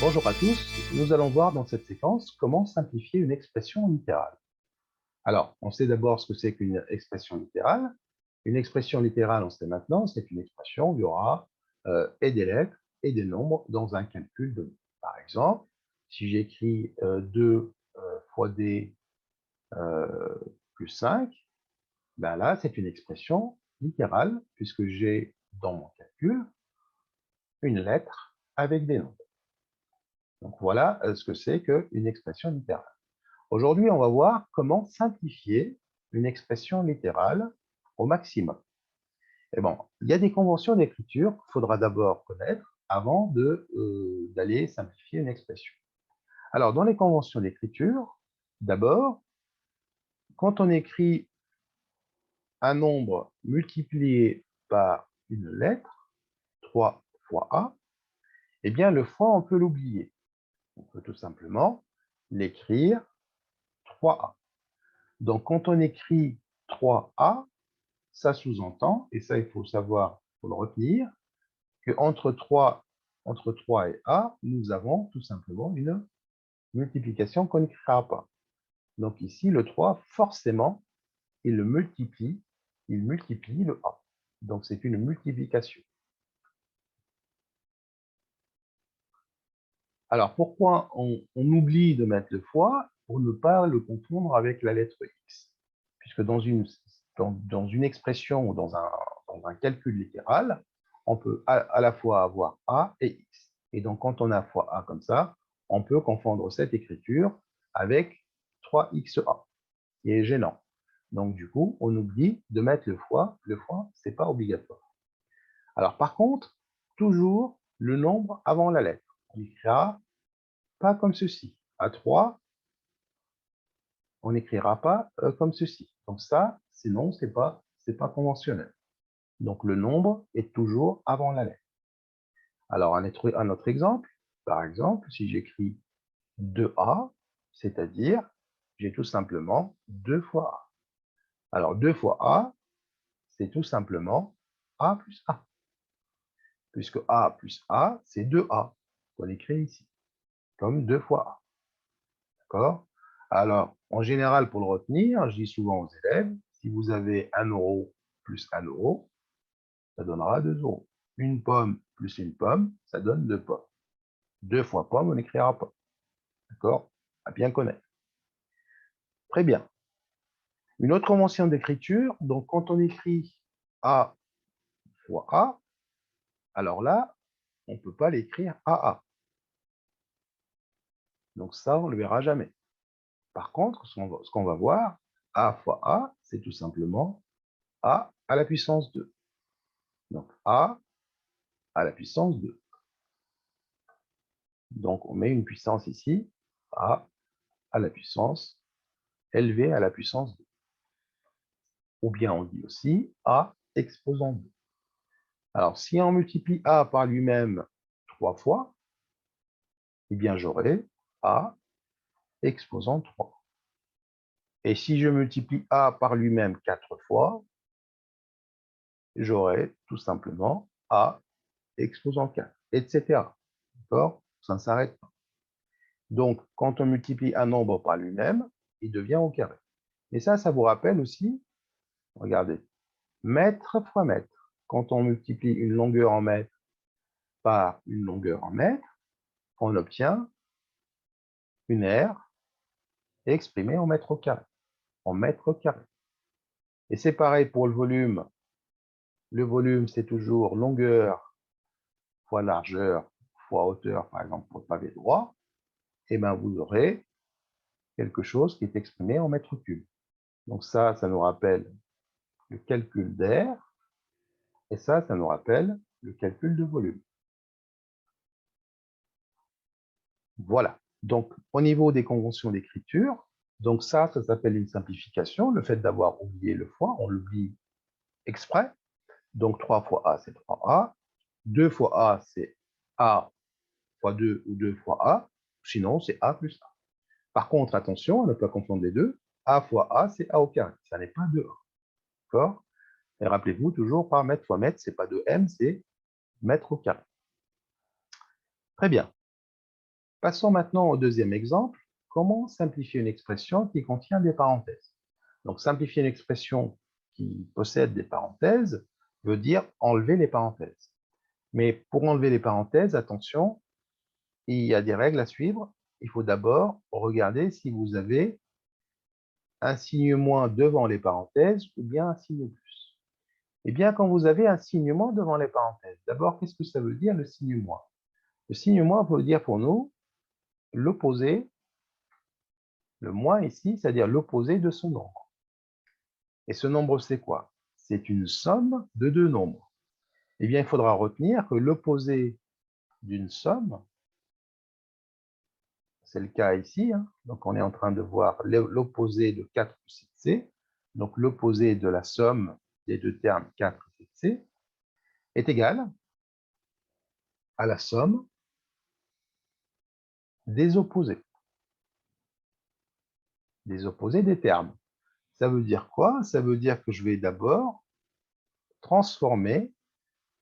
Bonjour à tous, nous allons voir dans cette séquence comment simplifier une expression littérale. Alors, on sait d'abord ce que c'est qu'une expression littérale. Une expression littérale, on sait maintenant, c'est une expression où il y aura et des lettres et des nombres dans un calcul donné. Par exemple, si j'écris 2 fois d plus 5, ben là, c'est une expression littérale puisque j'ai dans mon calcul une lettre avec des nombres. Donc voilà ce que c'est qu'une expression littérale. Aujourd'hui, on va voir comment simplifier une expression littérale au maximum. Et bon, il y a des conventions d'écriture qu'il faudra d'abord connaître avant d'aller simplifier une expression. Alors, dans les conventions d'écriture, d'abord, quand on écrit un nombre multiplié par une lettre, 3 fois A, eh bien, le fois, on peut l'oublier. On peut tout simplement l'écrire 3A. Donc, quand on écrit 3A, ça sous-entend, et ça il faut savoir, il faut le retenir, qu'entre 3, entre 3 et A, nous avons tout simplement une multiplication qu'on n'écrira pas. Donc ici, le 3, forcément, il multiplie le A. Donc c'est une multiplication. Alors pourquoi on oublie de mettre le fois? Pour ne pas le confondre avec la lettre X. Puisque dans une expression ou dans un calcul littéral, on peut à la fois avoir A et X. Et donc, quand on a fois A comme ça, on peut confondre cette écriture avec 3XA, qui est gênant. Donc, du coup, on oublie de mettre le fois. Le fois, ce n'est pas obligatoire. Alors, par contre, toujours le nombre avant la lettre. On écrira pas comme ceci. À 3, on n'écrira pas comme ceci. Donc ça, sinon, ce n'est pas conventionnel. Donc le nombre est toujours avant la lettre. Alors un autre exemple, par exemple, si j'écris 2A, c'est-à-dire, j'ai tout simplement 2 fois A. Alors 2 fois A, c'est tout simplement A plus A. Puisque A plus A, c'est 2A qu'on écrit ici, comme 2 fois A. D'accord? Alors, en général, pour le retenir, je dis souvent aux élèves, si vous avez 1 euro plus 1 euro, ça donnera 2 euros. Une pomme plus une pomme, ça donne 2 pommes. 2 fois pomme, on n'écrira pas. D'accord? À bien connaître. Très bien. Une autre convention d'écriture, donc quand on écrit A fois A, alors là, on ne peut pas l'écrire AA. Donc ça, on ne le verra jamais. Par contre, ce qu'on va voir, A fois A, c'est tout simplement A à la puissance 2. Donc A à la puissance 2. Donc on met une puissance ici, A à la puissance élevé à la puissance 2. Ou bien on dit aussi A exposant 2. Alors, si on multiplie A par lui-même 3 fois, eh bien j'aurai A exposant 3. Et si je multiplie A par lui-même 4 fois, j'aurai tout simplement A exposant 4, etc. D'accord? Ça ne s'arrête pas. Donc, quand on multiplie un nombre par lui-même, il devient au carré. Et ça vous rappelle aussi, regardez, mètre fois mètre. Quand on multiplie une longueur en mètres par une longueur en mètres, on obtient une aire exprimée en mètres carrés. En mètres carrés. Et c'est pareil pour le volume. Le volume, c'est toujours longueur fois largeur fois hauteur, par exemple, pour le pavé droit. Et bien, vous aurez quelque chose qui est exprimé en mètres cubes. Donc ça nous rappelle le calcul d'air. Et ça nous rappelle le calcul de volume. Voilà. Donc, au niveau des conventions d'écriture, donc ça s'appelle une simplification. Le fait d'avoir oublié le fois, on l'oublie exprès. Donc, 3 fois A, c'est 3A. 2 fois A, c'est A fois 2 ou 2 fois A. Sinon, c'est A plus A. Par contre, attention, à ne pas confondre les deux. A fois A, c'est A au carré. Ça n'est pas 2A. D'accord? Et rappelez-vous, toujours par mètre fois mètre, ce n'est pas 2M, c'est mètre au carré. Très bien. Passons maintenant au deuxième exemple. Comment simplifier une expression qui contient des parenthèses? Donc, simplifier une expression qui possède des parenthèses veut dire enlever les parenthèses. Mais pour enlever les parenthèses, attention, il y a des règles à suivre. Il faut d'abord regarder si vous avez un signe moins devant les parenthèses ou bien un signe plus. Eh bien, quand vous avez un signe moins devant les parenthèses, d'abord, qu'est-ce que ça veut dire le signe moins? Le signe moins veut dire pour nous l'opposé, le moins ici, c'est-à-dire l'opposé de ce nombre. Et ce nombre, c'est quoi? C'est une somme de deux nombres. Eh bien, il faudra retenir que l'opposé d'une somme, c'est le cas ici, hein. Donc on est en train de voir l'opposé de 4 plus 7c, donc l'opposé de la somme des deux termes 4 et 7c, est égal à la somme des opposés des termes. Ça veut dire quoi? Ça veut dire que je vais d'abord transformer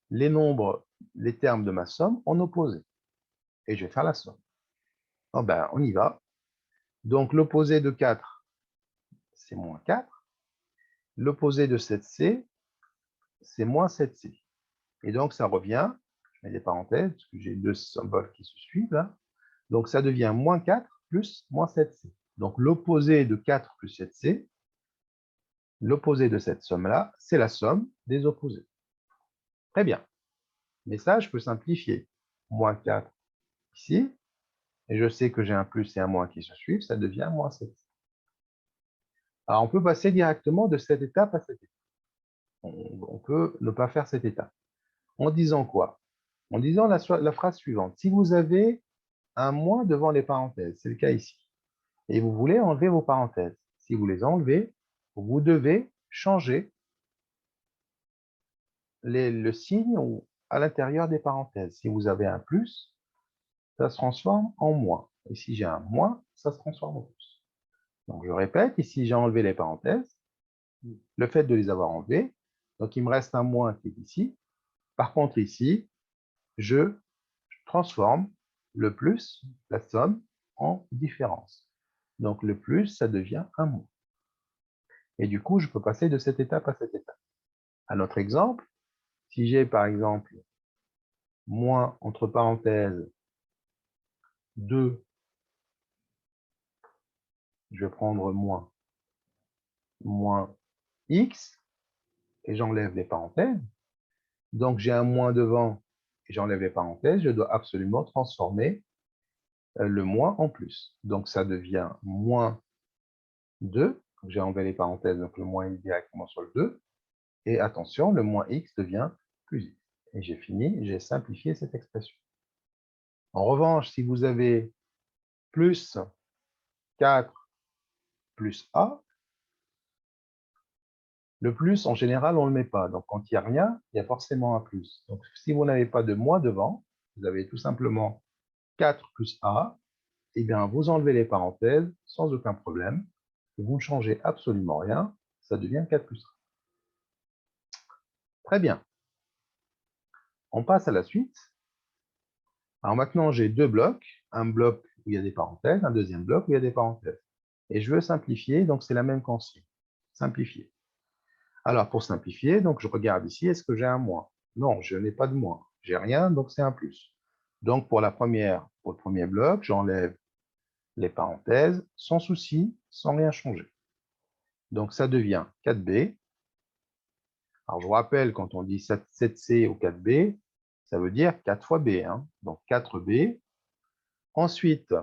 les nombres, les termes de ma somme en opposés. Et je vais faire la somme. Oh ben, on y va. Donc, l'opposé de 4, c'est moins 4. L'opposé de 7c, c'est moins 7c. Et donc, ça revient, je mets des parenthèses, parce que j'ai deux symboles qui se suivent là. Donc, ça devient moins 4 plus moins 7c. Donc, l'opposé de 4 plus 7c, l'opposé de cette somme-là, c'est la somme des opposés. Très bien. Mais ça, je peux simplifier. Moins 4 ici, et je sais que j'ai un plus et un moins qui se suivent, ça devient moins 7c. Alors, on peut passer directement de cette étape à cette étape. On peut ne pas faire cette étape. En disant quoi? En disant la phrase suivante. Si vous avez un moins devant les parenthèses, c'est le cas ici, et vous voulez enlever vos parenthèses, si vous les enlevez, vous devez changer le signe à l'intérieur des parenthèses. Si vous avez un plus, ça se transforme en moins. Et si j'ai un moins, ça se transforme en plus. Donc, je répète, ici, j'ai enlevé les parenthèses. Le fait de les avoir enlevées, donc il me reste un moins qui est ici. Par contre, ici, je transforme le plus, la somme, en différence. Donc, le plus, ça devient un moins. Et du coup, je peux passer de cette étape à cette étape. À notre exemple, si j'ai par exemple moins, entre parenthèses, 2, je vais prendre moins x, et j'enlève les parenthèses. Donc, j'ai un moins devant, et j'enlève les parenthèses, je dois absolument transformer le moins en plus. Donc, ça devient moins 2. J'ai enlevé les parenthèses, donc le moins est directement sur le 2. Et attention, le moins x devient plus x. Et j'ai fini, j'ai simplifié cette expression. En revanche, si vous avez plus 4 plus a, le plus, en général, on ne le met pas. Donc, quand il n'y a rien, il y a forcément un plus. Donc, si vous n'avez pas de moins devant, vous avez tout simplement 4 plus a, eh bien, vous enlevez les parenthèses sans aucun problème. Vous ne changez absolument rien, ça devient 4 plus a. Très bien. On passe à la suite. Alors maintenant, j'ai deux blocs. Un bloc où il y a des parenthèses, un deuxième bloc où il y a des parenthèses. Et je veux simplifier, donc c'est la même consigne. Simplifier. Alors, pour simplifier, donc je regarde ici, est-ce que j'ai un moins? Non, je n'ai pas de moins. J'ai rien, donc c'est un plus. Donc, pour le premier bloc, j'enlève les parenthèses sans souci, sans rien changer. Donc, ça devient 4b. Alors, je vous rappelle, quand on dit 7c ou 4b, ça veut dire 4 fois b. Hein. Donc, 4b. Ensuite,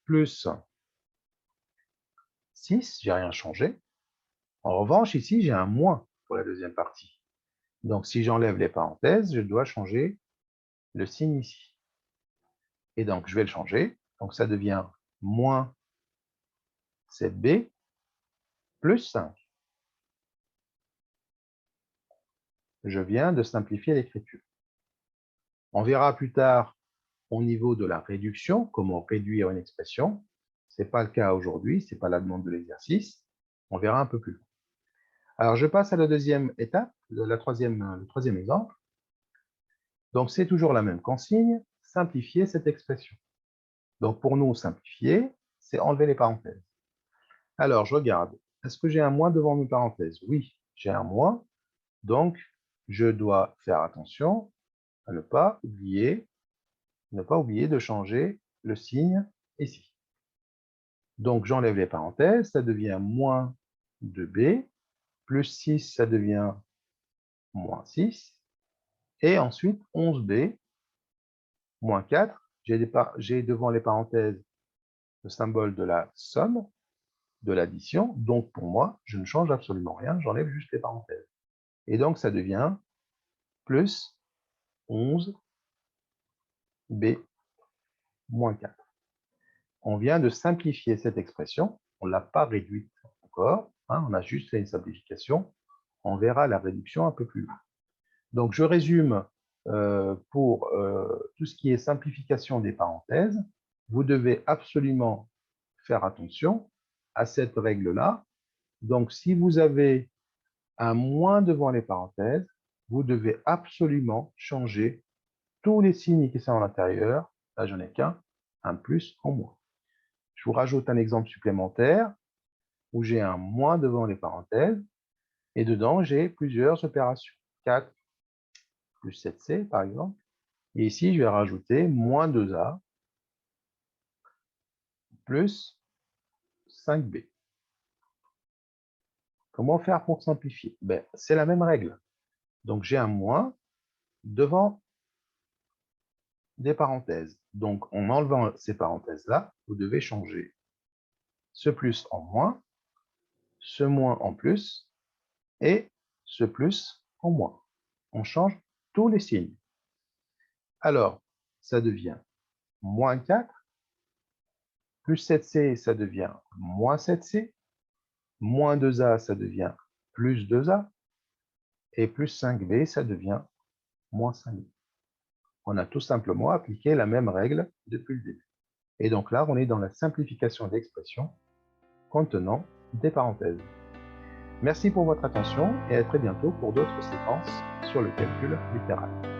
plus 6, j'ai rien changé. En revanche, ici, j'ai un moins pour la deuxième partie. Donc, si j'enlève les parenthèses, je dois changer le signe ici. Et donc, je vais le changer. Donc, ça devient moins 7b plus 5. Je viens de simplifier l'écriture. On verra plus tard au niveau de la réduction, comment réduire une expression. Ce n'est pas le cas aujourd'hui, ce n'est pas la demande de l'exercice. On verra un peu plus loin. Alors, je passe à la deuxième étape, le troisième exemple. Donc, c'est toujours la même consigne, simplifier cette expression. Donc, pour nous, simplifier, c'est enlever les parenthèses. Alors, je regarde. Est-ce que j'ai un moins devant mes parenthèses? Oui, j'ai un moins. Donc, je dois faire attention à ne pas oublier de changer le signe ici. Donc, j'enlève les parenthèses, ça devient moins 2b, plus 6, ça devient moins 6, et ensuite 11b, moins 4. J'ai devant les parenthèses le symbole de la somme, de l'addition, donc pour moi, je ne change absolument rien, j'enlève juste les parenthèses. Et donc, ça devient plus 11b moins 4. On vient de simplifier cette expression, on ne l'a pas réduite encore, hein, on a juste fait une simplification. On verra la réduction un peu plus loin. Donc, je résume pour tout ce qui est simplification des parenthèses. Vous devez absolument faire attention à cette règle-là. Donc, si vous avez un moins devant les parenthèses, vous devez absolument changer tous les signes qui sont à l'intérieur. Là, je n'ai qu'un, un plus en moins. Je vous rajoute un exemple supplémentaire où j'ai un moins devant les parenthèses et dedans, j'ai plusieurs opérations. 4 plus 7c, par exemple. Et ici, je vais rajouter moins 2a plus 5b. Comment faire pour simplifier? Ben, c'est la même règle. Donc, j'ai un moins devant des parenthèses. Donc, en enlevant ces parenthèses-là, vous devez changer ce plus en moins, ce moins en plus et ce plus en moins. On change tous les signes. Alors, ça devient moins 4, plus 7c, ça devient moins 7c, moins 2a, ça devient plus 2a, et plus 5b, ça devient moins 5b. On a tout simplement appliqué la même règle depuis le début. Et donc là, on est dans la simplification d'expressions contenant des parenthèses. Merci pour votre attention et à très bientôt pour d'autres séquences sur le calcul littéral.